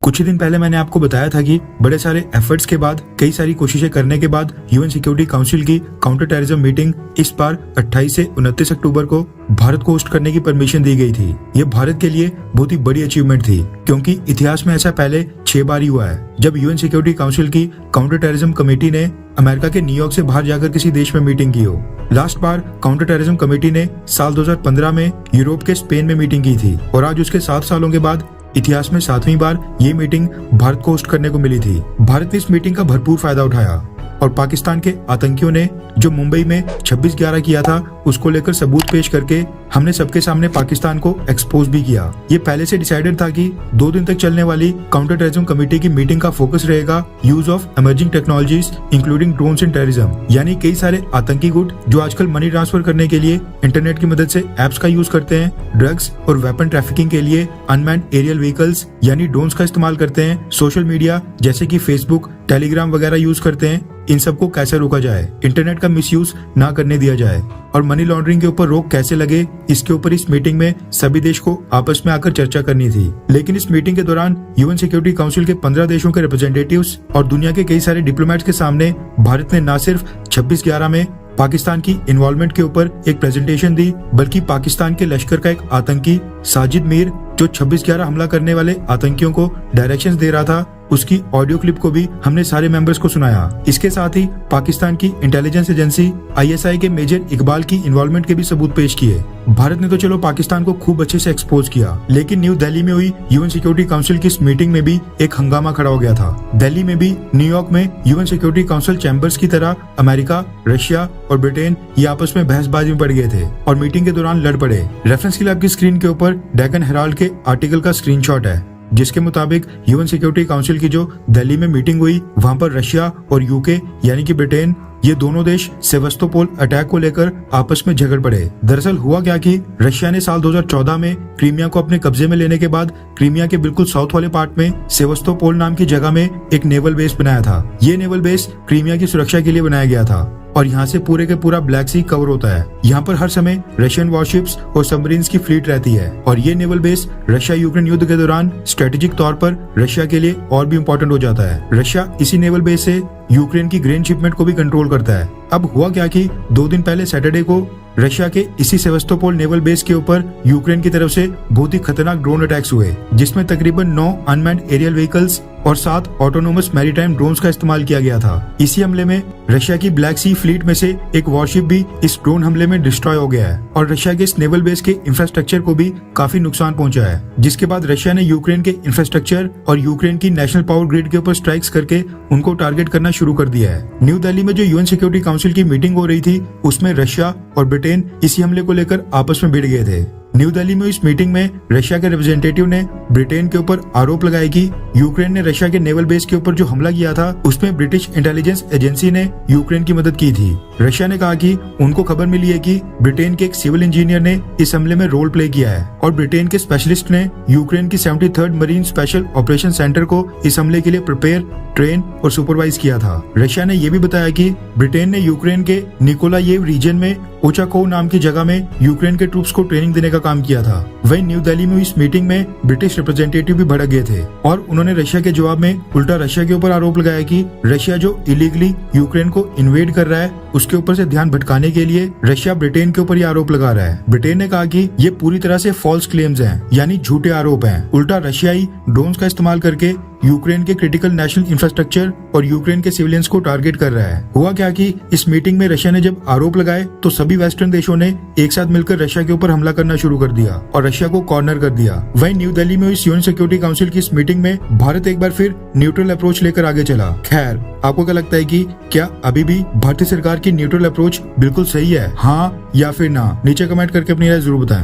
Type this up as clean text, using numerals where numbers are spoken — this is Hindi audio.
कुछ ही दिन पहले मैंने आपको बताया था कि बड़े सारे एफर्ट्स के बाद, कई सारी कोशिशें करने के बाद यूएन सिक्योरिटी काउंसिल की काउंटर टेररिज्म मीटिंग इस बार 28 से 29 अक्टूबर को भारत को होस्ट करने की परमिशन दी गई थी। ये भारत के लिए बहुत ही बड़ी अचीवमेंट थी, क्योंकि इतिहास में ऐसा पहले 6 बार ही हुआ है जब यूएन सिक्योरिटी काउंसिल की काउंटर टेररिज्म कमेटी ने अमेरिका के न्यूयॉर्क से बाहर जाकर किसी देश में मीटिंग की हो। लास्ट बार काउंटर टेररिज्म कमेटी ने साल 2015 में यूरोप के स्पेन में मीटिंग की थी और आज उसके 7 सालों के बाद इतिहास में 7वीं बार ये मीटिंग भारत को होस्ट करने को मिली थी। भारत ने इस मीटिंग का भरपूर फायदा उठाया और पाकिस्तान के आतंकियों ने जो मुंबई में 26/11 किया था उसको लेकर सबूत पेश करके हमने सबके सामने पाकिस्तान को एक्सपोज भी किया। ये पहले से डिसाइडेड था कि 2 दिन तक चलने वाली काउंटर टेररिज्म कमेटी की मीटिंग का फोकस रहेगा use of emerging technologies including drones in terrorism, यानी कई सारे आतंकी गुट जो आजकल मनी ट्रांसफर करने के लिए इंटरनेट की मदद से एप्स का यूज करते हैं, ड्रग्स और वेपन ट्रैफिकिंग के लिए अनमैन्ड एरियल व्हीकल्स यानी ड्रोन्स का इस्तेमाल करते हैं, सोशल मीडिया जैसे कि फेसबुक, टेलीग्राम वगैरह यूज करते हैं, इन सबको कैसे रोका जाए, इंटरनेट का मिसयूज ना करने दिया जाए और मनी लॉन्ड्रिंग के ऊपर रोक कैसे लगे, इसके ऊपर इस मीटिंग में सभी देश को आपस में आकर चर्चा करनी थी। लेकिन इस मीटिंग के दौरान यूएन सिक्योरिटी काउंसिल के 15 देशों के रिप्रेजेंटेटिव्स और दुनिया के कई सारे डिप्लोमेट्स के सामने भारत ने न सिर्फ 26/11 में पाकिस्तान की इन्वॉल्वमेंट के ऊपर एक प्रेजेंटेशन दी, बल्कि पाकिस्तान के लश्कर का एक आतंकी साजिद मीर जो 26/11 हमला करने वाले आतंकियों को डायरेक्शंस दे रहा था, उसकी ऑडियो क्लिप को भी हमने सारे मेंबर्स को सुनाया। इसके साथ ही पाकिस्तान की इंटेलिजेंस एजेंसी आईएसआई के मेजर इकबाल की इन्वॉल्वमेंट के भी सबूत पेश किए। भारत ने तो चलो पाकिस्तान को खूब अच्छे से एक्सपोज किया, लेकिन न्यू दिल्ली में हुई यूएन सिक्योरिटी काउंसिल की इस मीटिंग में भी एक हंगामा खड़ा हो गया था। दिल्ली में भी न्यूयॉर्क में यूएन सिक्योरिटी काउंसिल चैम्बर्स की तरह अमेरिका, रशिया और ब्रिटेन ये आपस में बहसबाजी में पड़ गए थे और मीटिंग के दौरान लड़ पड़े। रेफरेंस के लिए आपकी स्क्रीन के ऊपर डेक्कन हेराल्ड के आर्टिकल का स्क्रीनशॉट है, जिसके मुताबिक यूएन सिक्योरिटी काउंसिल की जो दिल्ली में मीटिंग हुई वहां पर रशिया और यूके यानी कि ब्रिटेन, ये दोनों देश सेवस्तोपोल अटैक को लेकर आपस में झगड़ पड़े। दरअसल हुआ क्या कि रशिया ने साल 2014 में क्रीमिया को अपने कब्जे में लेने के बाद क्रीमिया के बिल्कुल साउथ वाले पार्ट में सेवस्तोपोल नाम की जगह में एक नेवल बेस बनाया था। ये नेवल बेस क्रीमिया की सुरक्षा के लिए बनाया गया था और यहाँ से पूरे के पूरा ब्लैक सी कवर होता है। यहाँ पर हर समय रशियन वॉरशिप्स और सबमरीन्स की फ्लीट रहती है और ये नेवल बेस रशिया यूक्रेन युद्ध के दौरान स्ट्रेटेजिक तौर पर रशिया के लिए और भी इम्पोर्टेंट हो जाता है। रशिया इसी नेवल बेस से यूक्रेन की ग्रेन शिपमेंट को भी कंट्रोल करता है। अब हुआ क्या कि 2 दिन पहले सैटरडे को रशिया के इसी सेवस्तोपोल नेवल बेस के ऊपर यूक्रेन की तरफ से बहुत ही खतरनाक ड्रोन अटैक्स हुए, जिसमें तकरीबन 9 अनमैन्ड एरियल व्हीकल्स और 7 ऑटोनोमस मैरीटाइम ड्रोन्स का इस्तेमाल किया गया था। इसी हमले में रशिया की ब्लैक सी फ्लीट में से एक वॉरशिप भी इस ड्रोन हमले में डिस्ट्रॉय हो गया है और रशिया के इस नेवल बेस के इंफ्रास्ट्रक्चर को भी काफी नुकसान पहुंचा है, जिसके बाद रशिया ने यूक्रेन के इंफ्रास्ट्रक्चर और यूक्रेन की नेशनल पावर ग्रिड के ऊपर स्ट्राइक्स करके उनको टारगेट करना शुरू कर दिया है। न्यू दिल्ली में जो यूएन सिक्योरिटी काउंसिल की मीटिंग हो रही थी उसमें रशिया और ब्रिटेन इसी हमले को लेकर आपस में भिड़ गए थे। न्यू दिल्ली में इस मीटिंग में रशिया के रिप्रेजेंटेटिव ने ब्रिटेन के ऊपर आरोप लगाया कि यूक्रेन ने रशिया के नेवल बेस के ऊपर जो हमला किया था उसमें ब्रिटिश इंटेलिजेंस एजेंसी ने यूक्रेन की मदद की थी। रशिया ने कहा कि उनको खबर मिली है कि ब्रिटेन के एक सिविल इंजीनियर ने इस हमले में रोल प्ले किया है और ब्रिटेन के स्पेशलिस्ट ने यूक्रेन की 73rd marine special operation centre को इस हमले के लिए प्रिपेयर, ट्रेन और सुपरवाइज किया था। रशिया ने यह भी बताया कि ब्रिटेन ने यूक्रेन के निकोलायेव रीजन में ओचाकोव नाम की जगह में यूक्रेन के ट्रूप्स को ट्रेनिंग देने का काम किया था। वहीं न्यू दिल्ली में इस मीटिंग में ब्रिटिश रिप्रेजेंटेटिव भी भड़क गए थे और उन्होंने रशिया के जवाब में उल्टा रशिया के ऊपर आरोप लगाया कि रशिया जो इलीगली यूक्रेन को इन्वेड कर रहा है उसके ऊपर से ध्यान भटकाने के लिए रशिया ब्रिटेन के ऊपर ये आरोप लगा रहा है। ब्रिटेन ने कहा कि ये पूरी तरह से फॉल्स क्लेम्स हैं, यानी झूठे आरोप हैं। उल्टा रशियाई ड्रोन्स का इस्तेमाल करके यूक्रेन के क्रिटिकल नेशनल इंफ्रास्ट्रक्चर और यूक्रेन के सिविलियंस को टारगेट कर रहा है। हुआ क्या कि इस मीटिंग में रशिया ने जब आरोप लगाए तो सभी वेस्टर्न देशों ने एक साथ मिलकर रशिया के ऊपर हमला करना शुरू कर दिया और रशिया को कॉर्नर कर दिया। वहीं न्यू दिल्ली में इस यूएन सिक्योरिटी काउंसिल की इस मीटिंग में भारत एक बार फिर न्यूट्रल अप्रोच लेकर आगे चला। खैर, आपको क्या लगता है कि क्या अभी भी भारतीय सरकार की न्यूट्रल अप्रोच बिल्कुल सही है, हाँ या फिर ना? नीचे कमेंट करके अपनी राय जरूर बताएं।